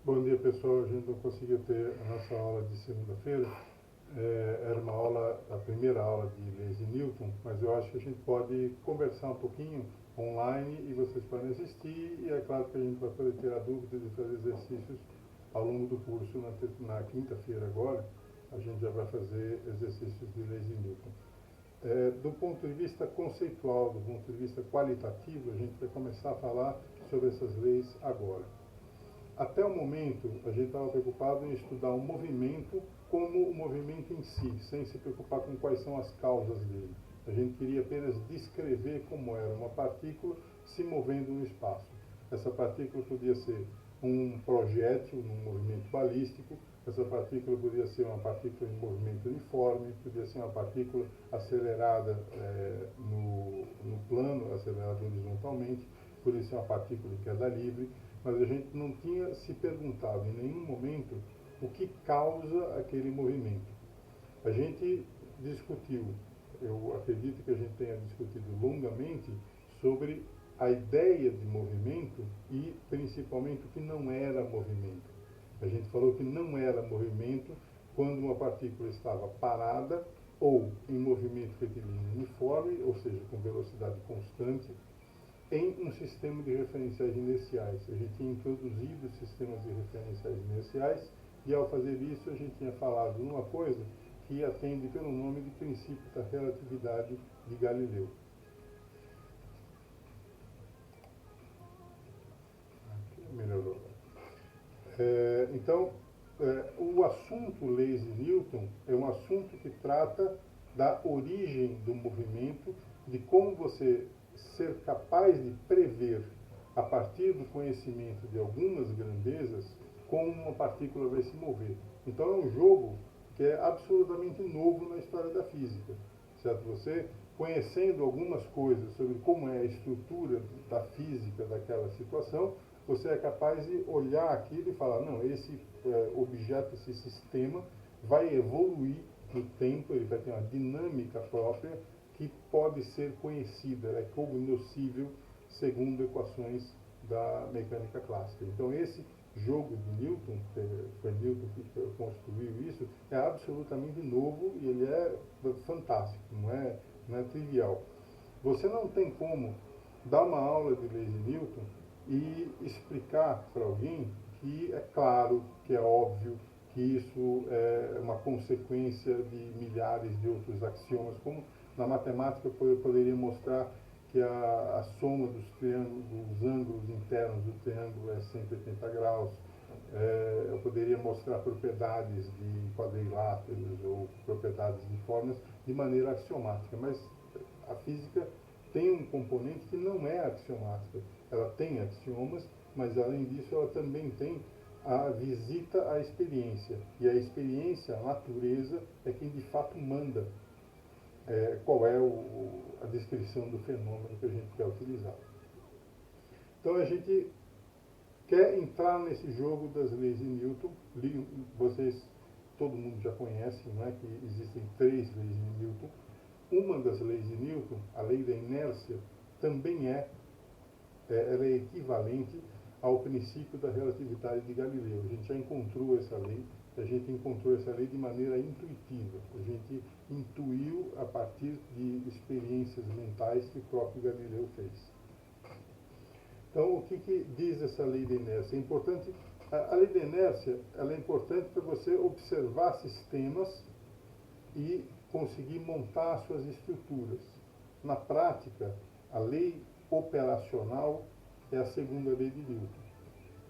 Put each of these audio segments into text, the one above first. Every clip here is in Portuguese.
Bom dia, pessoal. A gente não conseguiu ter a nossa aula de segunda-feira. Era uma aula, a primeira aula de Leis e Newton, mas eu acho que a gente pode conversar um pouquinho online e vocês podem assistir, e é claro que a gente vai poder tirar dúvidas e fazer exercícios ao longo do curso. Na quinta-feira agora, a gente já vai fazer exercícios de Leis e Newton. Do ponto de vista conceitual, do ponto de vista qualitativo, a gente vai começar a falar sobre essas leis agora. Até o momento, a gente estava preocupado em estudar o movimento como o movimento em si, sem se preocupar com quais são as causas dele. A gente queria apenas descrever como era uma partícula se movendo no espaço. Essa partícula podia ser um projétil, um movimento balístico, essa partícula podia ser uma partícula em movimento uniforme, podia ser uma partícula acelerada no plano, acelerada horizontalmente, podia ser uma partícula de queda livre, mas a gente não tinha se perguntado em nenhum momento o que causa aquele movimento. A gente discutiu, eu acredito que a gente tenha discutido longamente sobre a ideia de movimento e principalmente o que não era movimento. A gente falou que não era movimento quando uma partícula estava parada ou em movimento retilíneo uniforme, ou seja, com velocidade constante, em um sistema de referenciais inerciais. A gente tinha introduzido sistemas de referenciais inerciais e, ao fazer isso, a gente tinha falado numa coisa que atende pelo nome de princípio da relatividade de Galileu. Aqui melhorou. Então, o assunto leis de Newton é um assunto que trata da origem do movimento, de como você ser capaz de prever, a partir do conhecimento de algumas grandezas, como uma partícula vai se mover. Então é um jogo que é absolutamente novo na história da física, certo? Você, conhecendo algumas coisas sobre como é a estrutura da física daquela situação, você é capaz de olhar aquilo e falar, não, esse objeto, esse sistema vai evoluir no tempo, ele vai ter uma dinâmica própria que pode ser conhecida, é cognoscível segundo equações da mecânica clássica. Então esse jogo de Newton, foi Newton que construiu isso, é absolutamente novo e ele é fantástico, não é trivial. Você não tem como dar uma aula de leis de Newton e explicar para alguém que é claro, que é óbvio, que isso é uma consequência de milhares de outros axiomas, como na matemática eu poderia mostrar que a soma dos ângulos internos do triângulo é 180 graus. Eu poderia mostrar propriedades de quadriláteros ou propriedades de formas de maneira axiomática, mas a física tem um componente que não é axiomática. Ela tem axiomas, mas além disso ela também tem a visita à experiência. E a experiência, a natureza, é quem de fato manda qual é a descrição do fenômeno que a gente quer utilizar. Então a gente quer entrar nesse jogo das leis de Newton. Vocês, todo mundo já conhece, não é, que existem 3 leis de Newton. Uma das leis de Newton, a lei da inércia, também ela é equivalente ao princípio da relatividade de Galileu. A gente já encontrou essa lei. A gente encontrou essa lei de maneira intuitiva. A gente intuiu a partir de experiências mentais que o próprio Galileu fez. Então, o que diz essa lei da inércia? É importante. A lei da inércia, ela é importante para você observar sistemas e conseguir montar as suas estruturas. Na prática, a lei operacional é a segunda lei de Newton.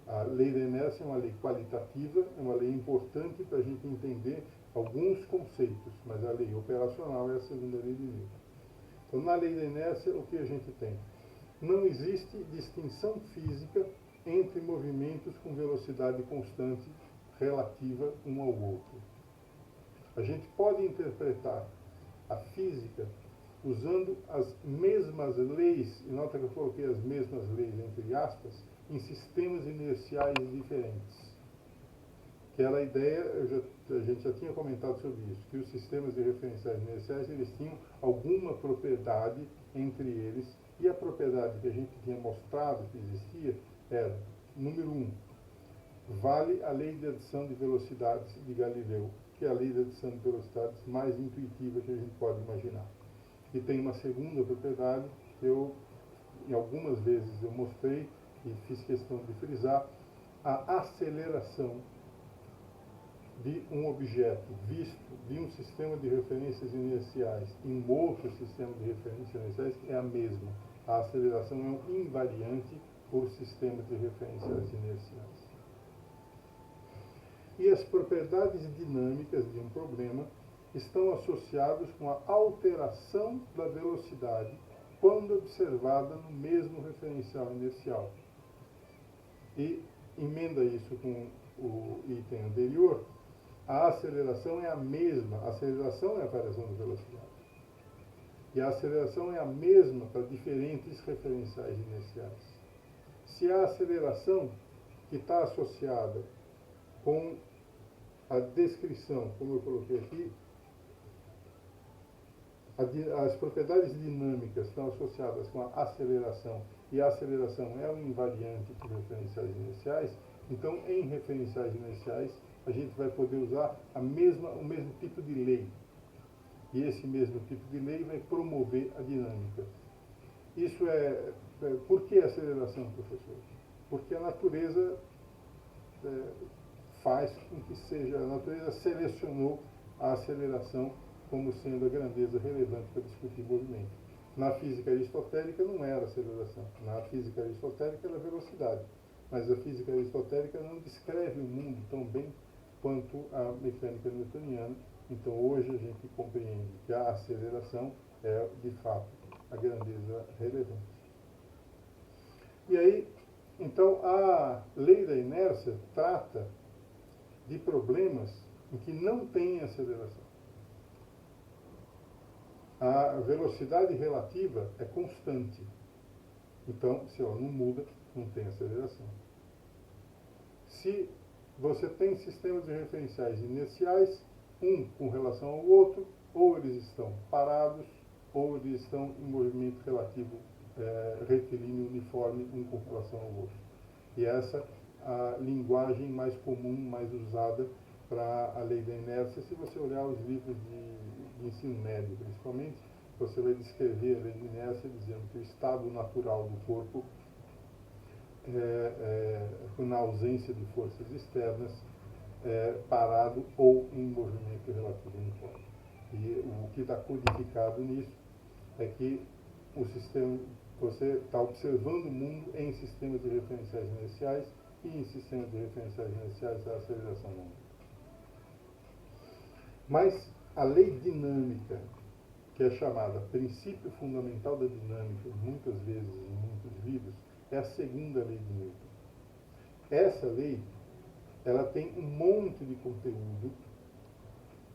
A lei da inércia é uma lei qualitativa, é uma lei importante para a gente entender alguns conceitos, mas a lei operacional é a segunda lei de Newton. Então, na lei da inércia, o que a gente tem? Não existe distinção física entre movimentos com velocidade constante relativa um ao outro. A gente pode interpretar a física usando as mesmas leis, e nota que eu coloquei as mesmas leis entre aspas, em sistemas inerciais diferentes. Que era a ideia, a gente já tinha comentado sobre isso, que os sistemas de referenciais inerciais, eles tinham alguma propriedade entre eles, e a propriedade que a gente tinha mostrado que existia era, número 1, vale a lei de adição de velocidades de Galileu, que é a lei de adição de velocidades mais intuitiva que a gente pode imaginar. E tem uma segunda propriedade que em algumas vezes eu mostrei e fiz questão de frisar: a aceleração de um objeto visto de um sistema de referências inerciais em um outro sistema de referências inerciais é a mesma. A aceleração é um invariante por sistema de referências inerciais. E as propriedades dinâmicas de um problema estão associadas com a alteração da velocidade quando observada no mesmo referencial inercial. E emenda isso com o item anterior: a aceleração é a mesma, a aceleração é a variação da velocidade. E a aceleração é a mesma para diferentes referenciais inerciais. Se a aceleração que está associada com a descrição, como eu coloquei aqui, as propriedades dinâmicas estão associadas com a aceleração, e a aceleração é um invariante por referenciais inerciais, então em referenciais inerciais a gente vai poder usar o mesmo tipo de lei. E esse mesmo tipo de lei vai promover a dinâmica. Isso por que aceleração, professor? Porque a natureza faz com que seja, a natureza selecionou a aceleração como sendo a grandeza relevante para discutir movimento. Na física aristotélica não era aceleração, na física aristotélica era velocidade, mas a física aristotélica não descreve o mundo tão bem quanto a mecânica newtoniana. Então hoje a gente compreende que a aceleração é, de fato, a grandeza relevante. E aí, então, a lei da inércia trata de problemas em que não tem aceleração. A velocidade relativa é constante. Então, se ela não muda, não tem aceleração. Se você tem sistemas de referenciais inerciais, um com relação ao outro, ou eles estão parados, ou eles estão em movimento relativo retilíneo uniforme, um com relação ao outro. E essa a linguagem mais comum, mais usada para a lei da inércia. Se você olhar os livros de ensino médio, principalmente, você vai descrever a lei da inércia dizendo que o estado natural do corpo, na ausência de forças externas, parado ou em movimento relativo uniforme. E o que está codificado nisso é que o sistema, você está observando o mundo em sistemas de referenciais inerciais, e em sistemas de referenciais inerciais a aceleração não muda. Mas a lei dinâmica, que é chamada princípio fundamental da dinâmica, muitas vezes em muitos livros, é a segunda lei de Newton. Essa lei, ela tem um monte de conteúdo.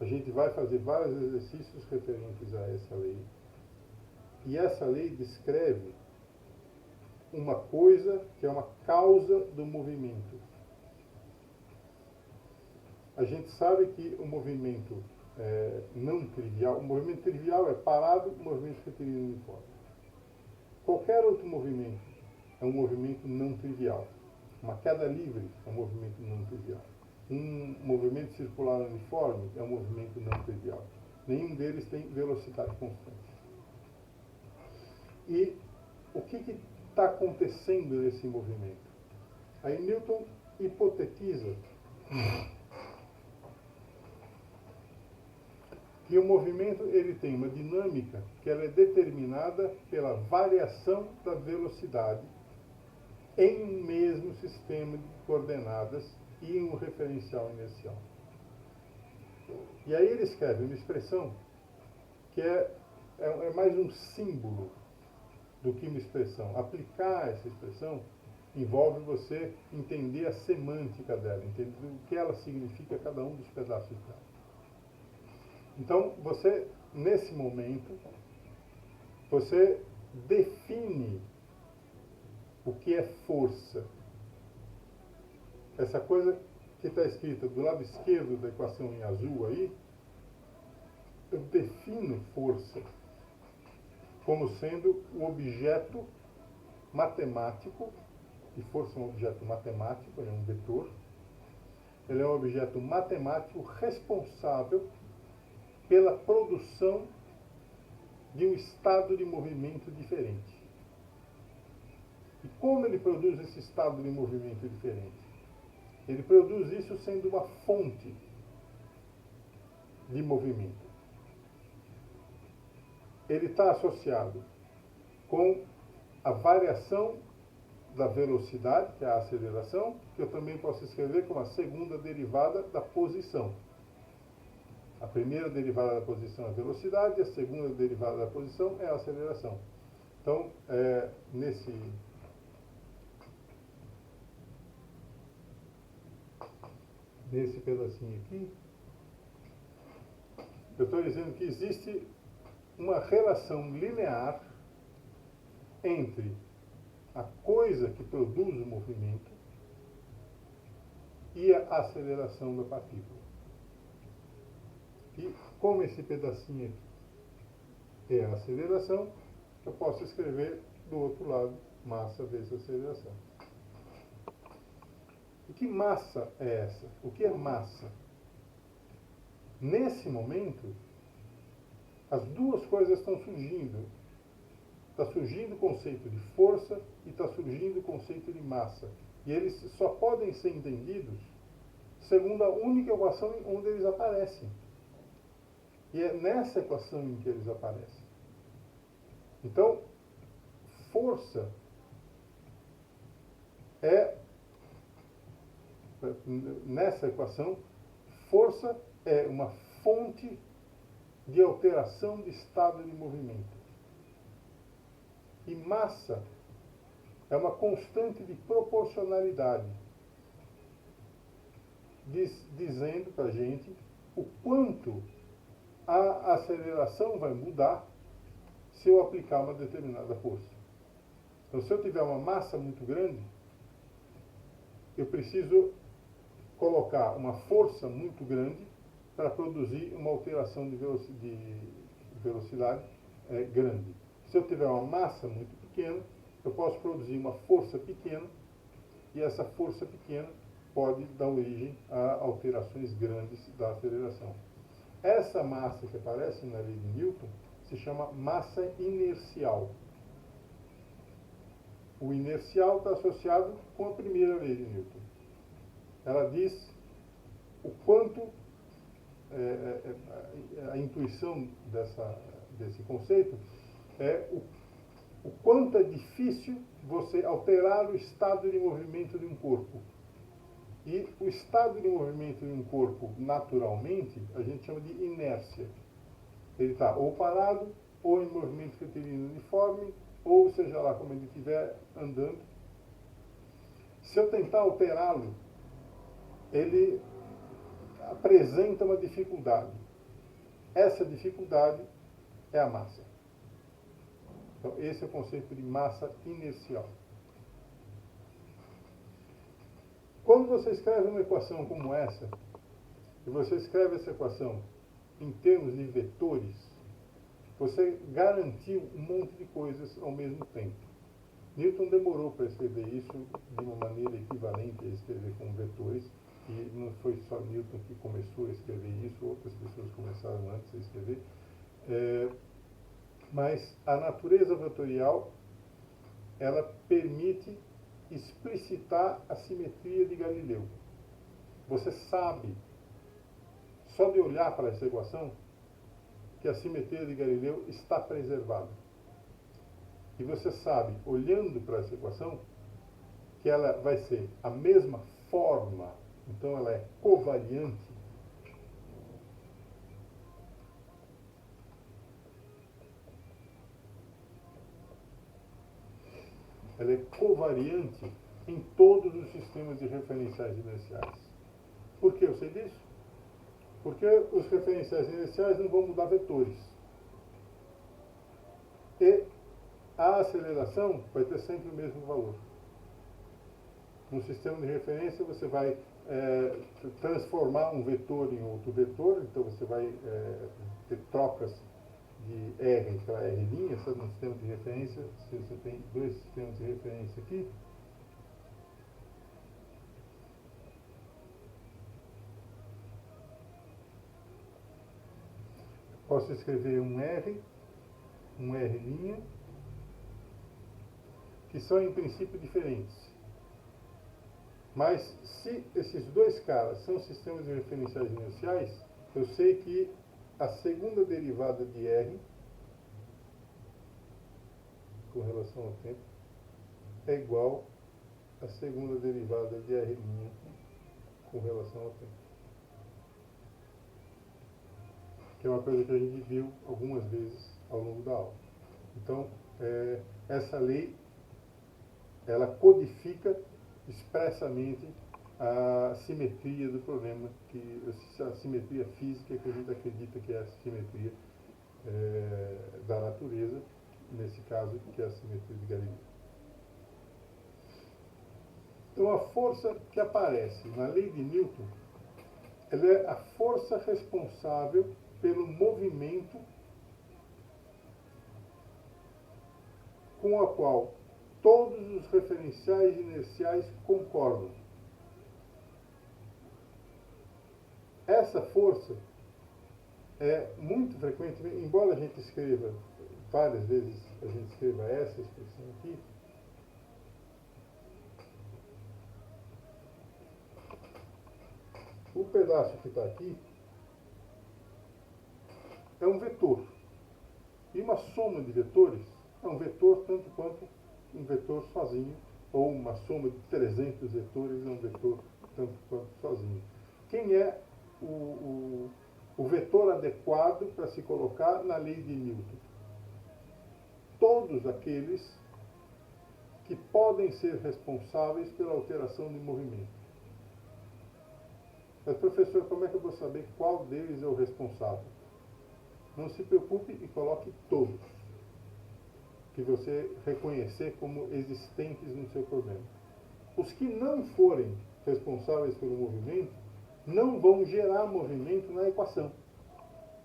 A gente vai fazer vários exercícios referentes a essa lei. E essa lei descreve uma coisa que é uma causa do movimento. A gente sabe que o movimento não trivial, o movimento trivial é parado, o movimento retilíneo uniforme. Qualquer outro movimento é um movimento não trivial. Uma queda livre é um movimento não trivial. Um movimento circular uniforme é um movimento não trivial. Nenhum deles tem velocidade constante. E o que está acontecendo nesse movimento? Aí Newton hipotetiza que o movimento ele tem uma dinâmica que ela é determinada pela variação da velocidade em um mesmo sistema de coordenadas e em um referencial inercial. E aí ele escreve uma expressão que é mais um símbolo do que uma expressão. Aplicar essa expressão envolve você entender a semântica dela, entender o que ela significa cada um dos pedaços dela. Então, você, nesse momento, você define o que é força. Essa coisa que está escrita do lado esquerdo da equação em azul aí, eu defino força como sendo um objeto matemático, e força é um objeto matemático, é um vetor, ele é um objeto matemático responsável pela produção de um estado de movimento diferente. E como ele produz esse estado de movimento diferente? Ele produz isso sendo uma fonte de movimento. Ele está associado com a variação da velocidade, que é a aceleração, que eu também posso escrever como a segunda derivada da posição. A primeira derivada da posição é a velocidade, a segunda derivada da posição é a aceleração. Então, nesse pedacinho aqui, eu estou dizendo que existe uma relação linear entre a coisa que produz o movimento e a aceleração da partícula. E como esse pedacinho aqui é a aceleração, eu posso escrever do outro lado massa vezes aceleração. E que massa é essa? O que é massa? Nesse momento, as duas coisas estão surgindo. Está surgindo o conceito de força e está surgindo o conceito de massa. E eles só podem ser entendidos segundo a única equação onde eles aparecem. E é nessa equação em que eles aparecem. Então, força nessa equação, força é uma fonte de alteração de estado de movimento. E massa é uma constante de proporcionalidade, dizendo para a gente o quanto a aceleração vai mudar se eu aplicar uma determinada força. Então, se eu tiver uma massa muito grande, eu preciso colocar uma força muito grande para produzir uma alteração de velocidade grande. Se eu tiver uma massa muito pequena, eu posso produzir uma força pequena, e essa força pequena pode dar origem a alterações grandes da aceleração. Essa massa que aparece na lei de Newton se chama massa inercial. O inercial está associado com a primeira lei de Newton. Ela diz o quanto a intuição desse conceito é o quanto é difícil você alterar o estado de movimento de um corpo. E o estado de movimento de um corpo, naturalmente, a gente chama de inércia. Ele está ou parado, ou em movimento retilíneo uniforme, ou seja lá como ele estiver andando. Se eu tentar alterá-lo, ele apresenta uma dificuldade. Essa dificuldade é a massa. Então, esse é o conceito de massa inercial. Quando você escreve uma equação como essa, e você escreve essa equação em termos de vetores, você garantiu um monte de coisas ao mesmo tempo. Newton demorou para escrever isso de uma maneira equivalente a escrever com vetores, e não foi só Newton que começou a escrever isso, outras pessoas começaram antes a escrever. Mas a natureza vetorial, ela permite explicitar a simetria de Galileu. Você sabe, só de olhar para essa equação, que a simetria de Galileu está preservada. E você sabe, olhando para essa equação, que ela vai ser a mesma forma, então ela é covariante. Ela é covariante em todos os sistemas de referenciais inerciais. Por que eu sei disso? Porque os referenciais inerciais não vão mudar vetores. E a aceleração vai ter sempre o mesmo valor. No sistema de referência, você vai transformar um vetor em outro vetor, então você vai ter trocas de R para R', no sistema de referência. Se você tem dois sistemas de referência aqui, Posso escrever um R minha, que são em princípio diferentes. Mas se esses dois caras são sistemas de referenciais inerciais, eu sei que a segunda derivada de R, com relação ao tempo, é igual à segunda derivada de R' com relação ao tempo. Que é uma coisa que a gente viu algumas vezes ao longo da aula. Então, essa lei, ela codifica expressamente a simetria do problema, a simetria física que a gente acredita que é a simetria da natureza, nesse caso, que é a simetria de Galileu. Então, a força que aparece na lei de Newton, ela é a força responsável pelo movimento com a qual todos os referenciais inerciais concordam. Essa força é muito frequente, embora a gente escreva várias vezes, a gente escreva essa expressão aqui, o pedaço que está aqui é um vetor. E uma soma de vetores é um vetor tanto quanto um vetor sozinho, ou uma soma de 300 vetores é um vetor tanto quanto sozinho. Quem é o vetor adequado para se colocar na lei de Newton? Todos aqueles que podem ser responsáveis pela alteração de movimento. Mas, professor, como é que eu vou saber qual deles é o responsável? Não se preocupe e coloque todos que você reconhecer como existentes no seu problema. Os que não forem responsáveis pelo movimento não vão gerar movimento na equação.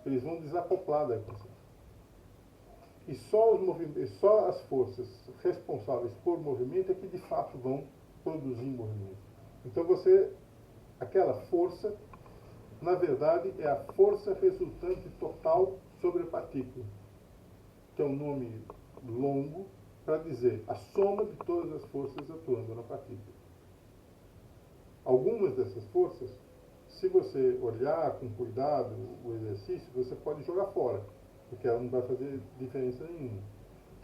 Eles vão desacoplar da equação. E só as forças responsáveis por movimento é que de fato vão produzir movimento. Então aquela força, na verdade, é a força resultante total sobre a partícula, que é um nome longo para dizer a soma de todas as forças atuando na partícula. Algumas dessas forças, se você olhar com cuidado o exercício, você pode jogar fora, porque ela não vai fazer diferença nenhuma.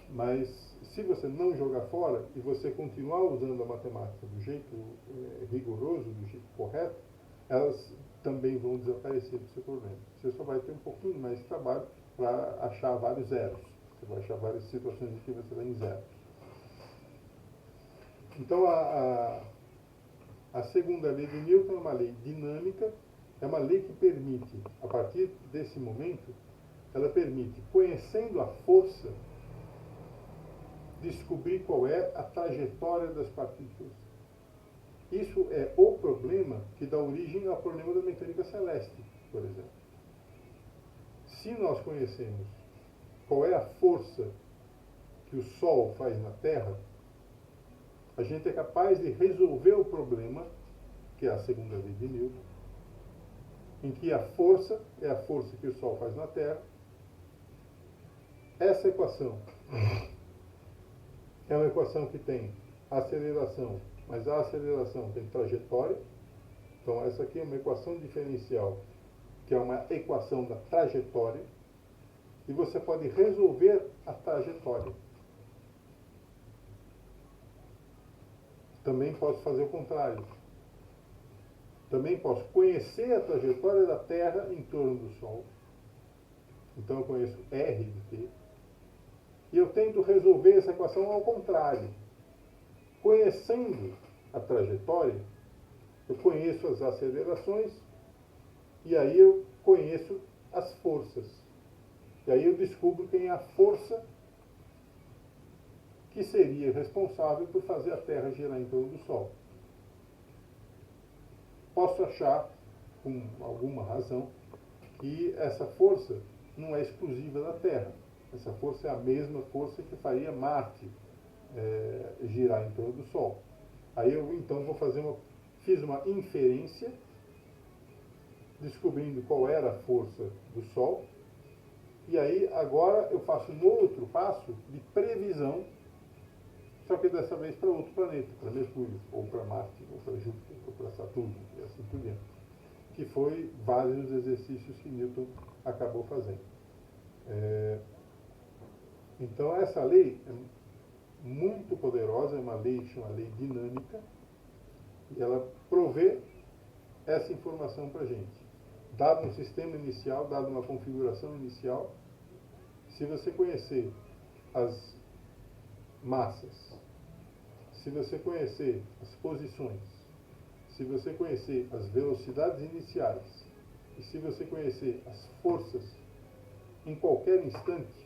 Mas se você não jogar fora e você continuar usando a matemática do jeito rigoroso, do jeito correto, elas também vão desaparecer do seu problema. Você só vai ter um pouquinho mais de trabalho para achar vários zeros. Você vai achar várias situações em que você vai em zero. Então, a segunda lei de Newton é uma lei dinâmica, é uma lei que permite, a partir desse momento, ela permite, conhecendo a força, descobrir qual é a trajetória das partículas. Isso é o problema que dá origem ao problema da mecânica celeste, por exemplo. Se nós conhecemos qual é a força que o Sol faz na Terra, a gente é capaz de resolver o problema, que é a segunda lei de Newton, em que a força é a força que o Sol faz na Terra. Essa equação é uma equação que tem aceleração, mas a aceleração tem trajetória. Então, essa aqui é uma equação diferencial, que é uma equação da trajetória, e você pode resolver a trajetória. Também posso fazer o contrário. Também posso conhecer a trajetória da Terra em torno do Sol. Então, eu conheço R de t. E eu tento resolver essa equação ao contrário. Conhecendo a trajetória, eu conheço as acelerações e aí eu conheço as forças. E aí eu descubro quem é a força que seria responsável por fazer a Terra girar em torno do Sol. Posso achar, com alguma razão, que essa força não é exclusiva da Terra. Essa força é a mesma força que faria Marte girar em torno do Sol. Aí eu então fiz uma inferência, descobrindo qual era a força do Sol, E aí, agora, eu faço um outro passo de previsão, só que dessa vez para outro planeta, para Mercúrio, ou para Marte, ou para Júpiter, ou para Saturno, e assim por diante. Que foi vários exercícios que Newton acabou fazendo. Então, essa lei é muito poderosa, é uma lei que chama lei dinâmica, e ela provê essa informação para a gente. Dado um sistema inicial, dado uma configuração inicial, se você conhecer as massas, se você conhecer as posições, se você conhecer as velocidades iniciais, e se você conhecer as forças em qualquer instante,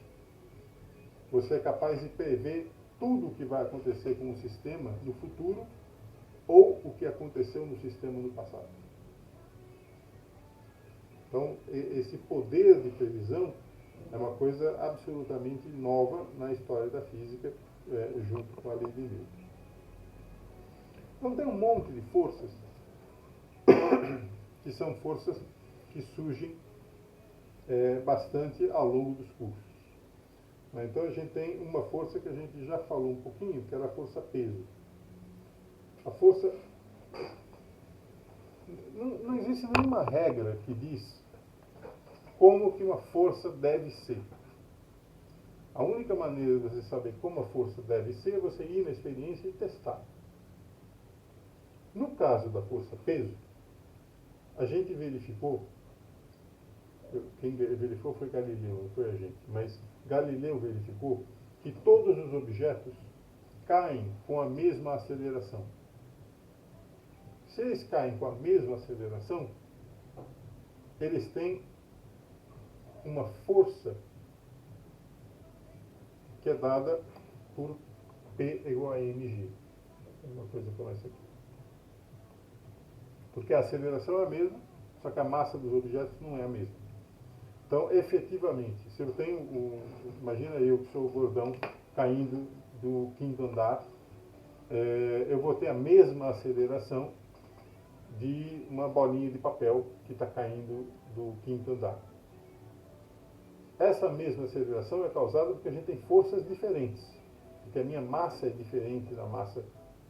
você é capaz de prever tudo o que vai acontecer com o sistema no futuro ou o que aconteceu no sistema no passado. Então, esse poder de previsão é uma coisa absolutamente nova na história da física, junto com a lei de Newton. Então, tem um monte de forças que são forças que surgem bastante ao longo dos cursos. Então, a gente tem uma força que a gente já falou um pouquinho, que era a força peso. A força... Não existe nenhuma regra que diz como que uma força deve ser. A única maneira de você saber como a força deve ser é você ir na experiência e testar. No caso da força peso, a gente verificou, quem verificou foi Galileu, não foi a gente, mas Galileu verificou que todos os objetos caem com a mesma aceleração. Se eles caem com a mesma aceleração, eles têm uma força que é dada por P igual a mg. Uma coisa como essa aqui. Porque a aceleração é a mesma, só que a massa dos objetos não é a mesma. Então, efetivamente, se eu tenho, imagina eu que sou o gordão caindo do quinto andar, eu vou ter a mesma aceleração de uma bolinha de papel que está caindo do quinto andar. Essa mesma aceleração é causada porque a gente tem forças diferentes, porque a minha massa é diferente da massa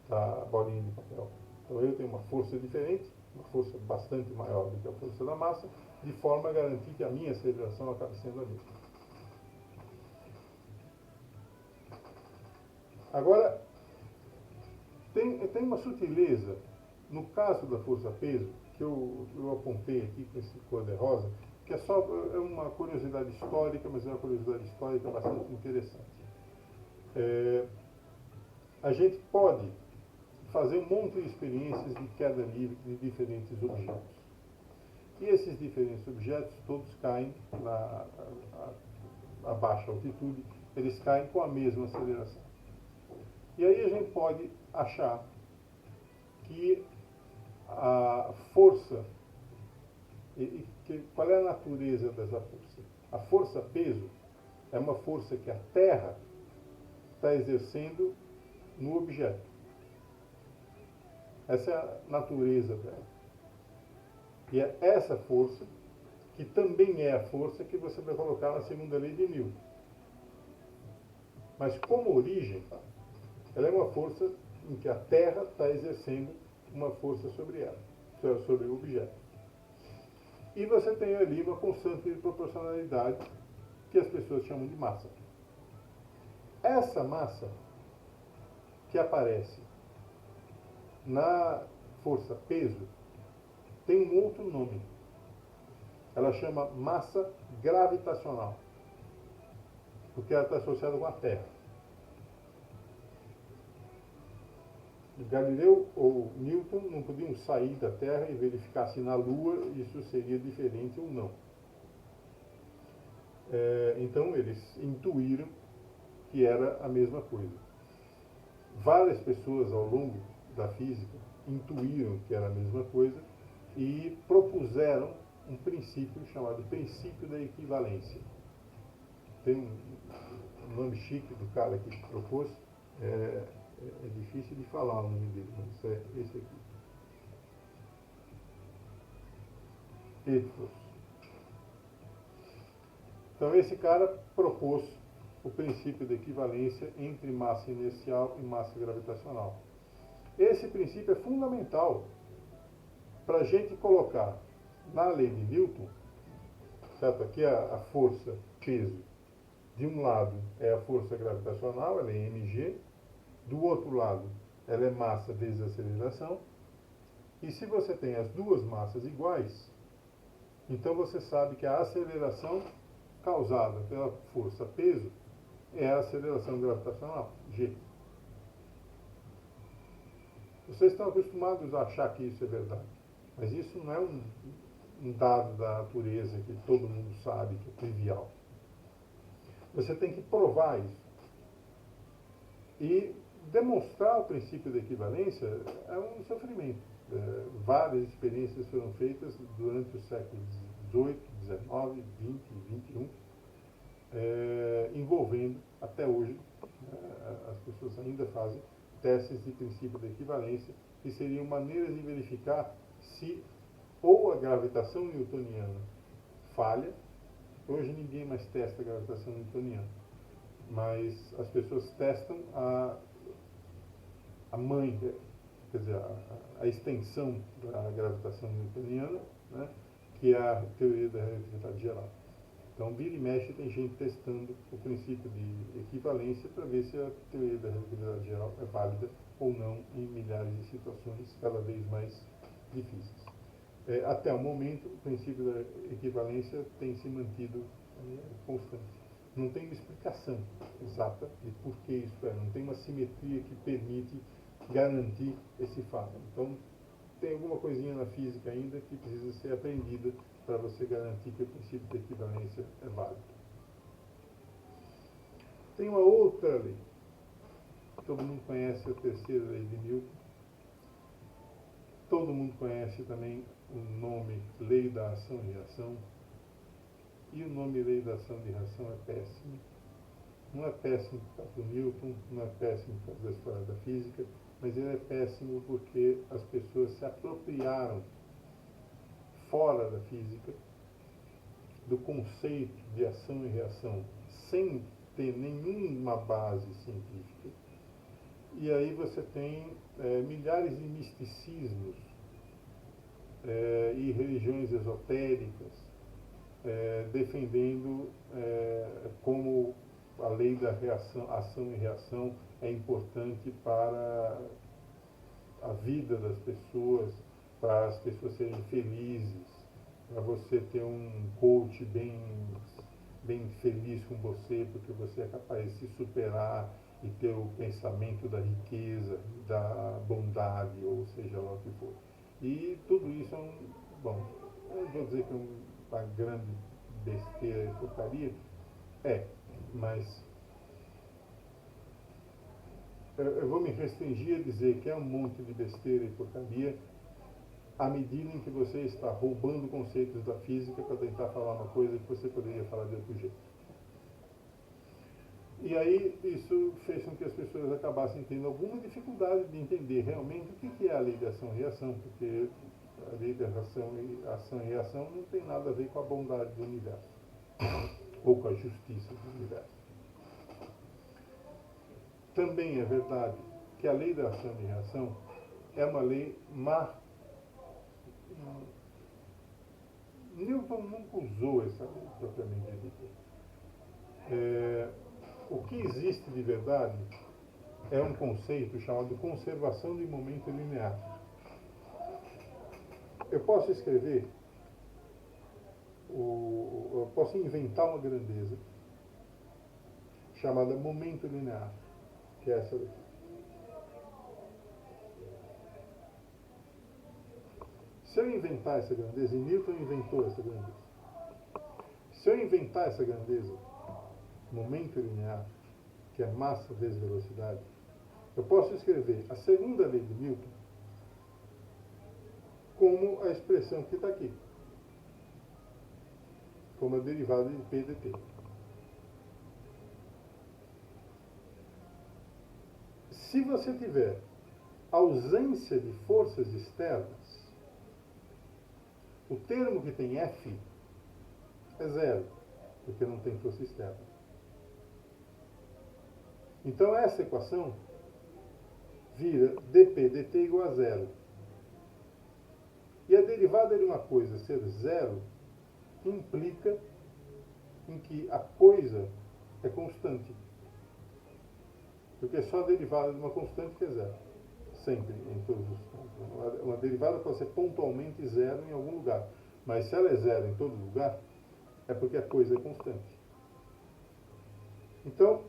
da bolinha de papel. Então eu tenho uma força diferente, uma força bastante maior do que a força da massa, de forma a garantir que a minha aceleração acabe sendo a mesma. Agora, tem uma sutileza no caso da força-peso, que eu apontei aqui com esse cor-de-rosa, que é uma curiosidade histórica, mas é uma curiosidade histórica bastante interessante. A gente pode fazer um monte de experiências de queda livre de diferentes objetos. E esses diferentes objetos todos caem a baixa altitude, eles caem com a mesma aceleração. E aí a gente pode achar que a força, qual é a natureza dessa força? A força-peso é uma força que a Terra está exercendo no objeto. Essa é a natureza dela. E é essa força que também é a força que você vai colocar na segunda lei de Newton. Mas como origem, ela é uma força em que a Terra está exercendo uma força sobre ela, sobre o objeto. E você tem ali uma constante de proporcionalidade que as pessoas chamam de massa. Essa massa que aparece na força-peso tem um outro nome. Ela chama massa gravitacional, porque ela está associada com a Terra. Galileu ou Newton não podiam sair da Terra e verificar se na Lua isso seria diferente ou não. Então eles intuíram que era a mesma coisa. Várias pessoas ao longo da física intuíram que era a mesma coisa e propuseram um princípio chamado princípio da equivalência. Tem um nome chique do cara que propôs, é difícil de falar o nome dele, mas é esse aqui. Ethos. Então esse cara propôs o princípio de equivalência entre massa inercial e massa gravitacional. Esse princípio é fundamental para a gente colocar na lei de Newton, certo? Aqui a força, peso, de um lado é a força gravitacional, ela é mg, do outro lado ela é massa vezes aceleração, e se você tem as duas massas iguais, então você sabe que a aceleração causada pela força peso é a aceleração gravitacional, g. Vocês estão acostumados a achar que isso é verdade, mas isso não é um dado da natureza que todo mundo sabe, que é trivial. Você tem que provar isso. E demonstrar o princípio da equivalência é um sofrimento. Várias experiências foram feitas durante os séculos XVIII, XIX, XX e XXI, envolvendo, até hoje, as pessoas ainda fazem testes de princípio da equivalência, que seriam maneiras de verificar se ou a gravitação newtoniana falha. Hoje ninguém mais testa a gravitação newtoniana, mas as pessoas testam a mãe, quer dizer, a extensão da gravitação newtoniana, né, que é a teoria da relatividade geral. Então, vira e mexe, tem gente testando o princípio de equivalência para ver se a teoria da relatividade geral é válida ou não em milhares de situações cada vez mais difíceis. Até o momento, o princípio da equivalência tem se mantido constante. Não tem uma explicação exata de por que isso é, não tem uma simetria que permite garantir esse fato. Então, tem alguma coisinha na física ainda que precisa ser aprendida para você garantir que o princípio da equivalência é válido. Tem uma outra lei. Todo mundo conhece a terceira lei de Newton. Todo mundo conhece também o nome lei da ação e reação. E o nome lei da ação e reação é péssimo. Não é péssimo por causa do Newton, não é péssimo por causa da história da física, mas ele é péssimo porque as pessoas se apropriaram, fora da física, do conceito de ação e reação, sem ter nenhuma base científica. E aí você tem milhares de misticismos e religiões esotéricas defendendo como a lei da ação e reação é importante para a vida das pessoas, para as pessoas serem felizes, para você ter um coach bem feliz com você, porque você é capaz de se superar e ter o pensamento da riqueza, da bondade, ou seja lá o que for. E tudo isso é bom, eu não vou dizer que é uma grande besteira e porcaria, mas eu vou me restringir a dizer que é um monte de besteira e porcaria à medida em que você está roubando conceitos da física para tentar falar uma coisa que você poderia falar de outro jeito. E aí isso fez com que as pessoas acabassem tendo alguma dificuldade de entender realmente o que é a lei de ação e reação, porque a lei de ação e reação não tem nada a ver com a bondade do universo, ou com a justiça do universo. Também é verdade que a lei da ação e reação é uma lei má. Newton nunca usou essa lei propriamente dita. O que existe de verdade é um conceito chamado conservação de momento linear. Eu posso escrever, eu posso inventar uma grandeza chamada momento linear, que é essa daqui. Se eu inventar essa grandeza, e Newton inventou essa grandeza, se eu inventar essa grandeza, momento linear, que é massa vezes velocidade, eu posso escrever a segunda lei de Newton como a expressão que está aqui, como a derivada de P dt. Se você tiver ausência de forças externas, o termo que tem F é zero. porque não tem força externa. Então essa equação vira dp dt igual a zero. E a derivada de uma coisa ser zero implica em que a coisa é constante. Porque só a derivada de uma constante que é zero. Sempre, em todos os casos. Uma derivada pode ser pontualmente zero em algum lugar. Mas se ela é zero em todo lugar, é porque a coisa é constante. Então,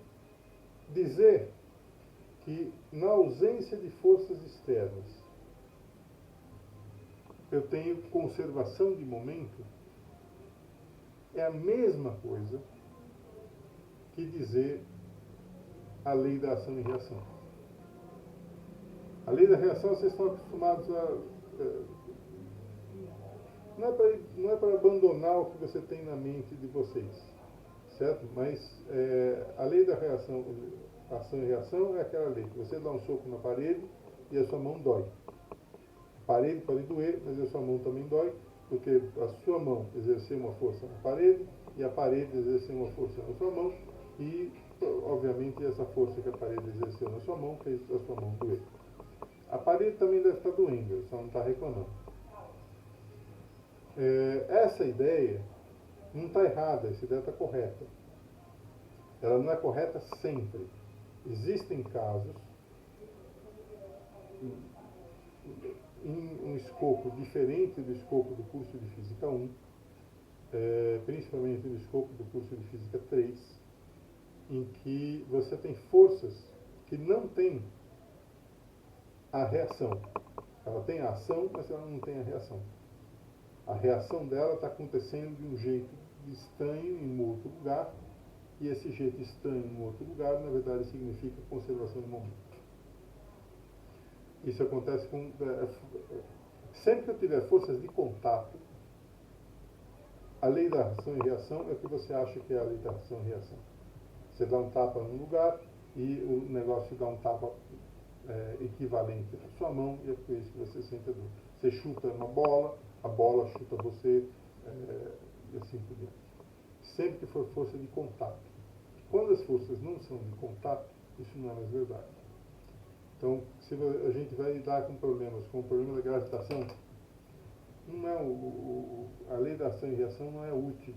dizer que na ausência de forças externas eu tenho conservação de momento é a mesma coisa que dizer a lei da ação e reação. A lei da reação vocês estão acostumados a... Não é para abandonar o que você tem na mente de vocês, certo? Mas a lei da reação, ação e reação é aquela lei que você dá um soco na parede e a sua mão dói. A parede pode doer, mas a sua mão também dói, porque a sua mão exerceu uma força na parede e a parede exerceu uma força na sua mão e, obviamente, essa força que a parede exerceu na sua mão fez a sua mão doer. A parede também deve estar doendo, ele só não está reclamando. Essa ideia não está errada, essa ideia está correta. Ela não é correta sempre. Existem casos em um escopo diferente do escopo do curso de Física 1, principalmente no escopo do curso de Física 3, em que você tem forças que não têm a reação. Ela tem a ação, mas ela não tem a reação. A reação dela está acontecendo de um jeito estranho em um outro lugar, e esse jeito estranho em um outro lugar, na verdade, significa conservação de momento. Isso acontece com... sempre que eu tiver forças de contato, a lei da ação e reação é o que você acha que é a lei da ação e reação. Você dá um tapa num lugar e o negócio dá um tapa equivalente na sua mão e é por isso que você sente a dor. Você chuta uma bola, a bola chuta você e assim por diante. Sempre que for força de contato. Quando as forças não são de contato, isso não é mais verdade. Então, se a gente vai lidar com problemas, como o problema da gravitação, não é a lei da ação e reação não é útil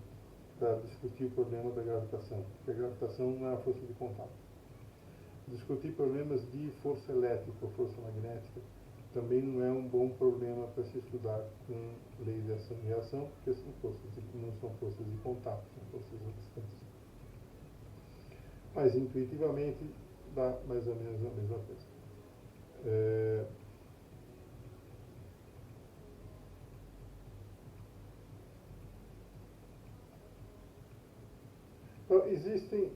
para discutir o problema da gravitação, porque a gravitação não é a força de contato. Discutir problemas de força elétrica ou força magnética também não é um bom problema para se estudar com lei de ação e reação, porque são não são forças de contato, são forças à distância. Mas intuitivamente dá mais ou menos a mesma coisa. Então, existem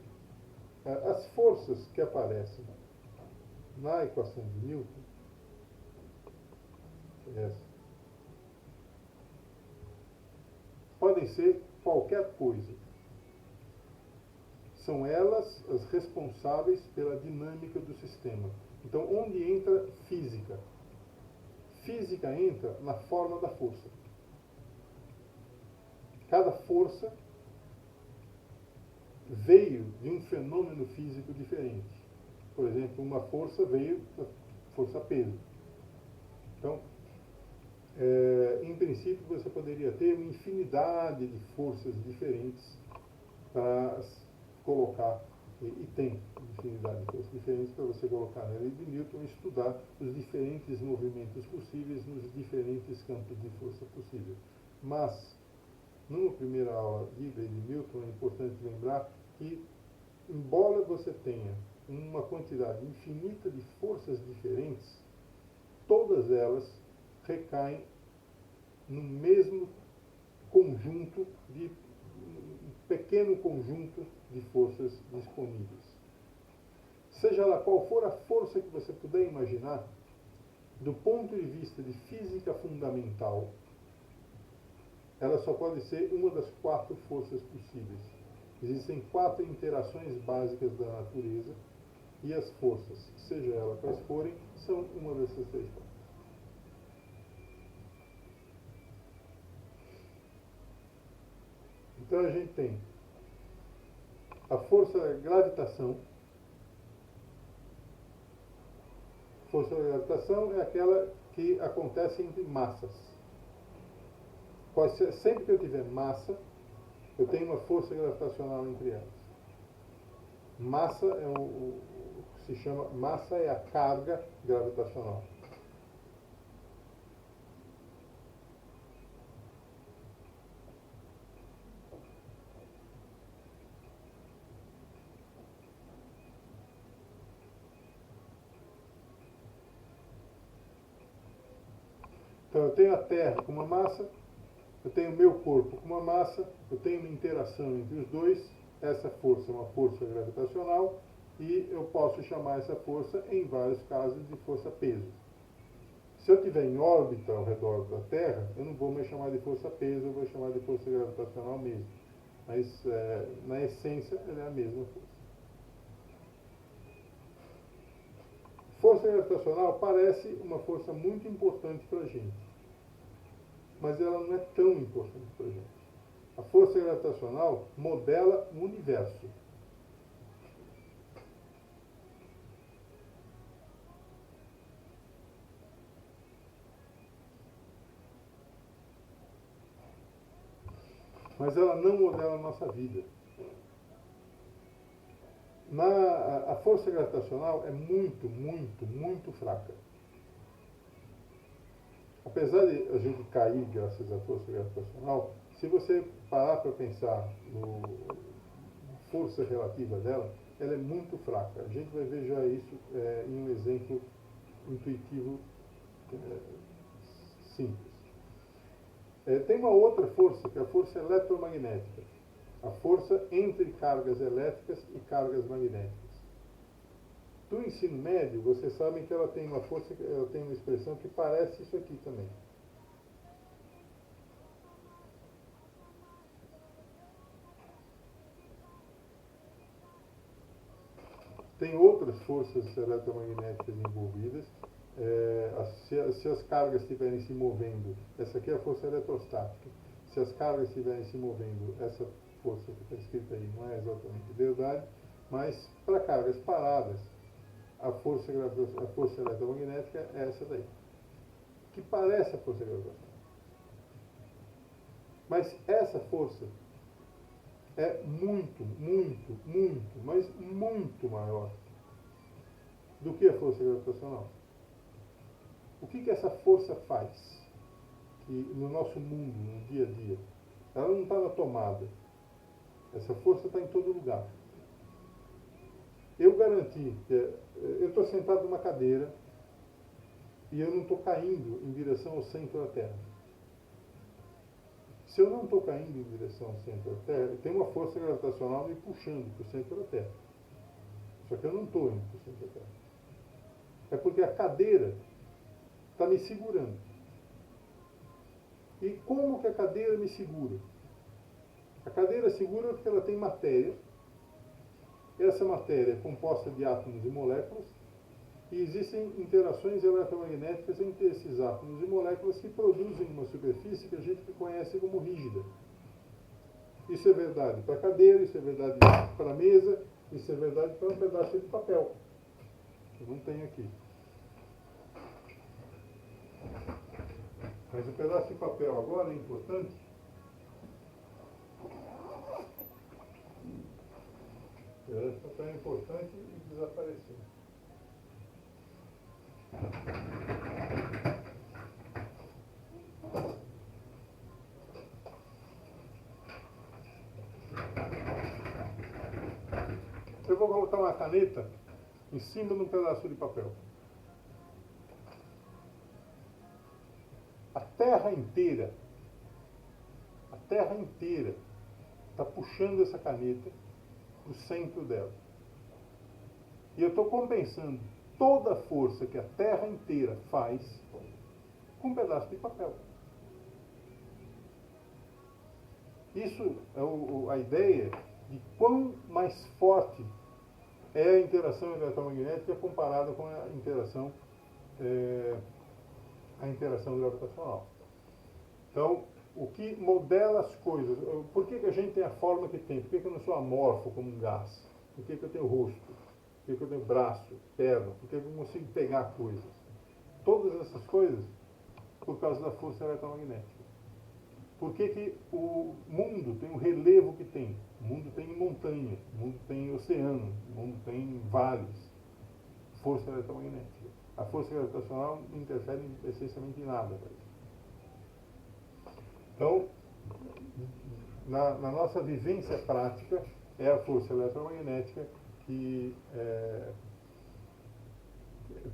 as forças que aparecem na equação de Newton, podem ser qualquer coisa. São elas as responsáveis pela dinâmica do sistema. Então, onde entra física? Física entra na forma da força. Cada força veio de um fenômeno físico diferente. Por exemplo, uma força veio da força-peso. Então, em princípio, você poderia ter uma infinidade de forças diferentes para colocar, e tem infinidade de forças diferentes para você colocar na lei de Newton e estudar os diferentes movimentos possíveis nos diferentes campos de força possível. Mas, numa primeira aula de lei de Newton, é importante lembrar que, embora você tenha uma quantidade infinita de forças diferentes, todas elas recaem no mesmo conjunto um pequeno conjunto de forças disponíveis. Seja lá qual for a força que você puder imaginar, do ponto de vista de física fundamental, ela só pode ser uma das 4 forças possíveis. Existem 4 interações básicas da natureza e as forças, seja elas quais forem, são uma dessas 3 forças. Então a gente tem A força da gravitação. Força da gravitação é aquela que acontece entre massas. Sempre que eu tiver massa, eu tenho uma força gravitacional entre elas. Massa é o que se chama, massa é a carga gravitacional. Então eu tenho a Terra com uma massa, eu tenho o meu corpo com uma massa, eu tenho uma interação entre os dois, essa força é uma força gravitacional, e eu posso chamar essa força, em vários casos, de força-peso. Se eu estiver em órbita ao redor da Terra, eu não vou mais chamar de força-peso, eu vou chamar de força gravitacional mesmo. Mas, na essência, ela é a mesma força. Força gravitacional parece uma força muito importante para a gente, mas ela não é tão importante para a gente. A força gravitacional modela o universo. Mas ela não modela a nossa vida. A força gravitacional é muito, muito, muito fraca. Apesar de a gente cair graças à força gravitacional, se você parar para pensar na força relativa dela, ela é muito fraca. A gente vai ver já isso em um exemplo intuitivo simples. Tem uma outra força, que é a força eletromagnética. A força entre cargas elétricas e cargas magnéticas. Do ensino médio, vocês sabem que ela tem uma força, ela tem uma expressão que parece isso aqui também. Tem outras forças eletromagnéticas envolvidas. Se as cargas estiverem se movendo, essa aqui é a força eletrostática. Se as cargas estiverem se movendo, essa força que está escrita aí não é exatamente verdade, mas para cargas paradas, a força eletromagnética é essa daí, que parece a força gravitacional. Mas essa força é muito, muito, muito, mas muito maior do que a força gravitacional. O que essa força faz que no nosso mundo, no dia a dia? Ela não está na tomada. Essa força está em todo lugar. Eu garanti que eu estou sentado numa cadeira e eu não estou caindo em direção ao centro da Terra. Se eu não estou caindo em direção ao centro da Terra, tem uma força gravitacional me puxando para o centro da Terra. Só que eu não estou indo para o centro da Terra. É porque a cadeira está me segurando. E como que a cadeira me segura? A cadeira segura porque ela tem matéria. Essa matéria é composta de átomos e moléculas. E existem interações eletromagnéticas entre esses átomos e moléculas que produzem uma superfície que a gente conhece como rígida. Isso é verdade para a cadeira, isso é verdade para a mesa, isso é verdade para um pedaço de papel. Eu não tenho aqui. Mas o pedaço de papel agora é importante. O pedaço de papel é importante e desapareceu. Eu vou colocar uma caneta em cima de um pedaço de papel. A Terra inteira está puxando essa caneta para o centro dela. E eu estou compensando toda a força que a Terra inteira faz com um pedaço de papel. Isso é a ideia de quão mais forte é a interação eletromagnética comparada com a interação gravitacional. Então, o que modela as coisas. Por que a gente tem a forma que tem? Por que eu não sou amorfo como um gás? Por que eu tenho rosto? Por que eu tenho braço, perna? Por que eu consigo pegar coisas? Todas essas coisas por causa da força eletromagnética. Por que o mundo tem o relevo que tem? O mundo tem montanha, o mundo tem oceano, o mundo tem vales. Força eletromagnética. A força gravitacional não interfere essencialmente em nada. Então, na nossa vivência prática, é a força eletromagnética que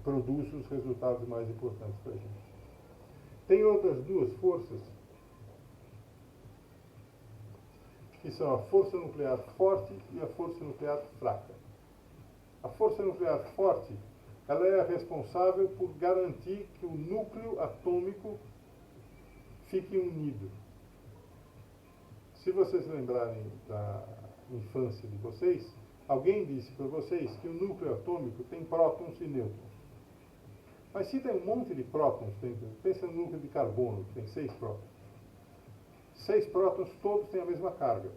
produz os resultados mais importantes para a gente. Tem outras duas forças, que são a força nuclear forte e a força nuclear fraca. A força nuclear forte, ela é a responsável por garantir que o núcleo atômico fique unido. Se vocês lembrarem da infância de vocês, alguém disse para vocês que o núcleo atômico tem prótons e nêutrons. Mas se tem um monte de prótons dentro, pensa no núcleo de carbono, que tem 6 prótons. 6 prótons todos têm a mesma carga.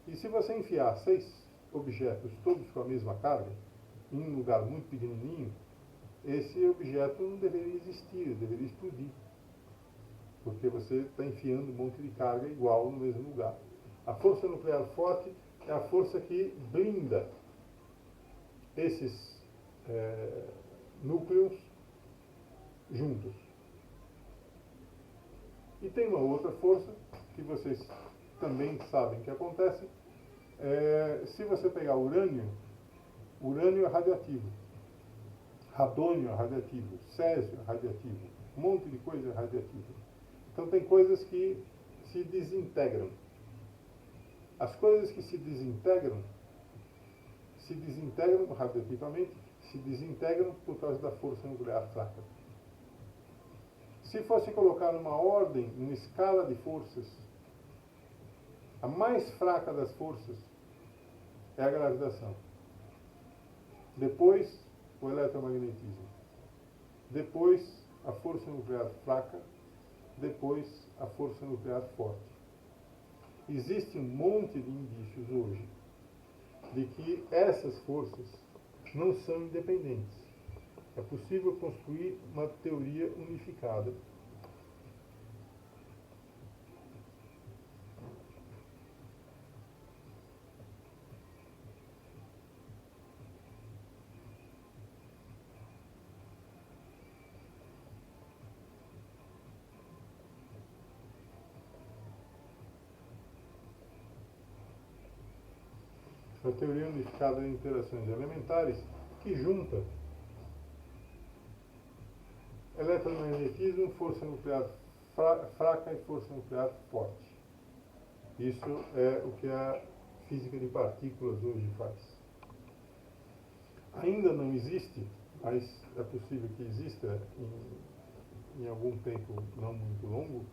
E se você enfiar 6 objetos todos com a mesma carga, em um lugar muito pequenininho, esse objeto não deveria existir, deveria explodir. Porque você está enfiando um monte de carga igual no mesmo lugar. A força nuclear forte é a força que blinda esses núcleos juntos. E tem uma outra força que vocês também sabem que acontece. Se você pegar urânio é radioativo, radônio é radioativo, césio é radioativo, um monte de coisa é radioativa. Então tem coisas que se desintegram. As coisas que se desintegram radioativamente, se desintegram por causa da força nuclear fraca. Se fosse colocar numa ordem, numa escala de forças, a mais fraca das forças é a gravitação. Depois, o eletromagnetismo. Depois, a força nuclear fraca. Depois, a força nuclear forte. Existe um monte de indícios hoje de que essas forças não são independentes. É possível construir uma teoria unificada. A teoria unificada de interações elementares que junta eletromagnetismo, força nuclear fraca e força nuclear forte. Isso é o que a física de partículas hoje faz. Ainda não existe, mas é possível que exista em algum tempo não muito longo,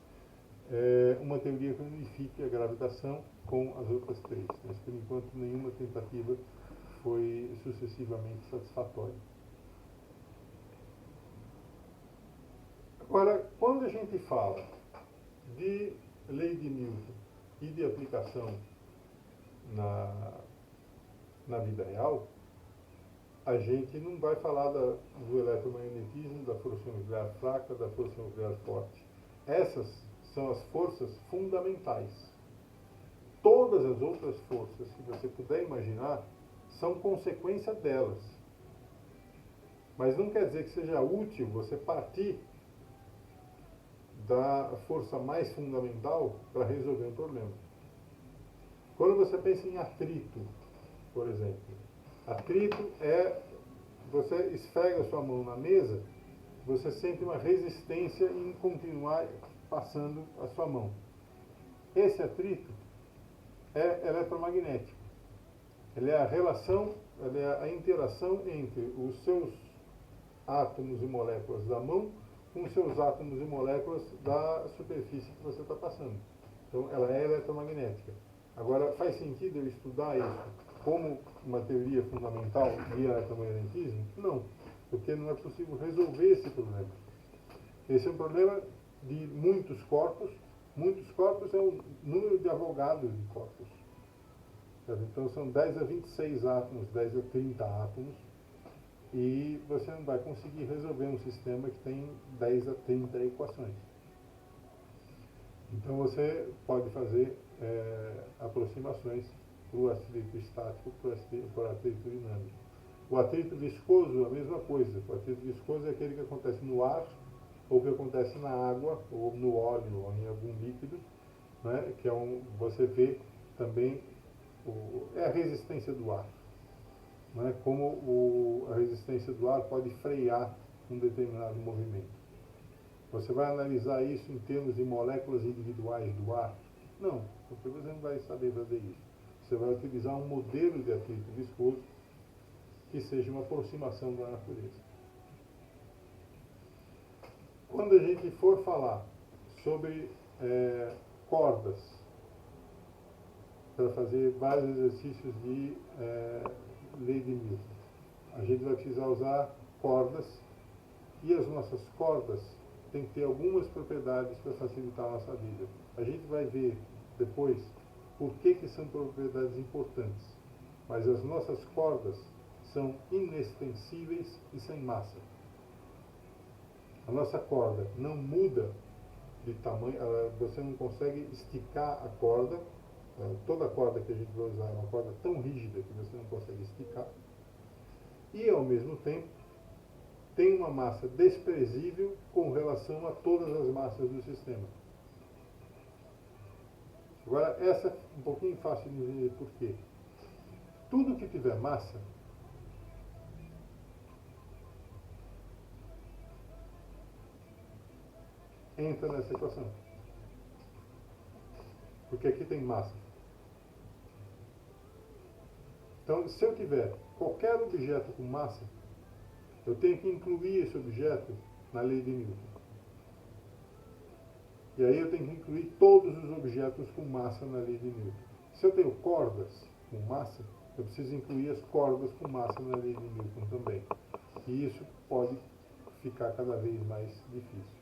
uma teoria que unifique a gravitação com as outras três. Mas, por enquanto, nenhuma tentativa foi sucessivamente satisfatória. Agora, quando a gente fala de lei de Newton e de aplicação na vida real, a gente não vai falar do eletromagnetismo, da força nuclear fraca, da força nuclear forte. Essas são as forças fundamentais. Todas as outras forças que você puder imaginar são consequência delas. Mas não quer dizer que seja útil você partir da força mais fundamental para resolver um problema. Quando você pensa em atrito, por exemplo, atrito é, você esfrega sua mão na mesa, você sente uma resistência em continuar passando a sua mão. Esse atrito é eletromagnético. Ele é a relação, ele é a interação entre os seus átomos e moléculas da mão com os seus átomos e moléculas da superfície que você está passando. Então, ela é eletromagnética. Agora, faz sentido eu estudar isso como uma teoria fundamental de eletromagnetismo? Não, porque não é possível resolver esse problema. Esse é um problema de muitos corpos Muitos corpos é o número de avogados de corpos. Certo? Então são 10 a 26 átomos, 10 a 30 átomos, e você não vai conseguir resolver um sistema que tem 10 a 30 equações. Então você pode fazer aproximações para o atrito estático, para o atrito dinâmico. O atrito viscoso, a mesma coisa. O atrito viscoso é aquele que acontece no ar, ou que acontece na água, ou no óleo, ou em algum líquido, né? Que você vê também a resistência do ar. Né? Como a resistência do ar pode frear um determinado movimento. Você vai analisar isso em termos de moléculas individuais do ar? Não, porque você não vai saber fazer isso. Você vai utilizar um modelo de atrito viscoso que seja uma aproximação da natureza. Quando a gente for falar sobre cordas, para fazer vários exercícios de lei de Newton, a gente vai precisar usar cordas, e as nossas cordas têm que ter algumas propriedades para facilitar a nossa vida. A gente vai ver depois por que são propriedades importantes, mas as nossas cordas são inextensíveis e sem massa. A nossa corda não muda de tamanho, você não consegue esticar a corda. Toda a corda que a gente vai usar é uma corda tão rígida que você não consegue esticar. E, ao mesmo tempo, tem uma massa desprezível com relação a todas as massas do sistema. Agora, essa é um pouquinho fácil de entender por quê. Tudo que tiver massa entra nessa equação. Porque aqui tem massa. Então, se eu tiver qualquer objeto com massa, eu tenho que incluir esse objeto na lei de Newton. E aí eu tenho que incluir todos os objetos com massa na lei de Newton. Se eu tenho cordas com massa, eu preciso incluir as cordas com massa na lei de Newton também. E isso pode ficar cada vez mais difícil.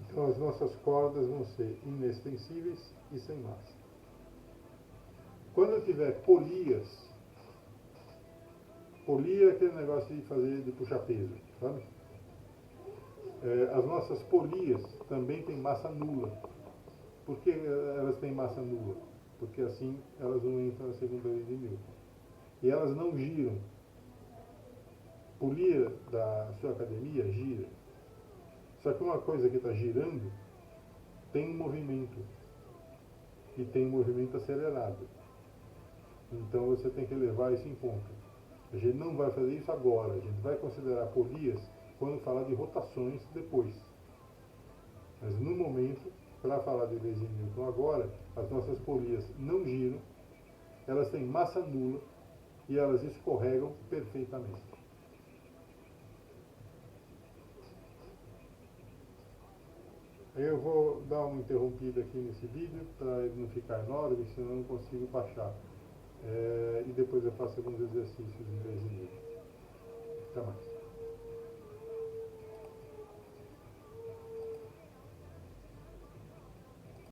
Então as nossas cordas vão ser inextensíveis e sem massa. Quando eu tiver polias, polia é aquele negócio de puxar peso, sabe? As nossas polias também têm massa nula. Por que elas têm massa nula? Porque assim elas não entram na segunda lei de Newton. E elas não giram. Polia da sua academia gira. Só que uma coisa que está girando tem um movimento. E tem um movimento acelerado. Então você tem que levar isso em conta. A gente não vai fazer isso agora. A gente vai considerar polias quando falar de rotações depois. Mas no momento, para falar de leis de Newton agora, as nossas polias não giram, elas têm massa nula e elas escorregam perfeitamente. Eu vou dar uma interrompida aqui nesse vídeo para ele não ficar enorme, senão eu não consigo baixar. E depois eu faço alguns exercícios em leis de Newton. Até mais.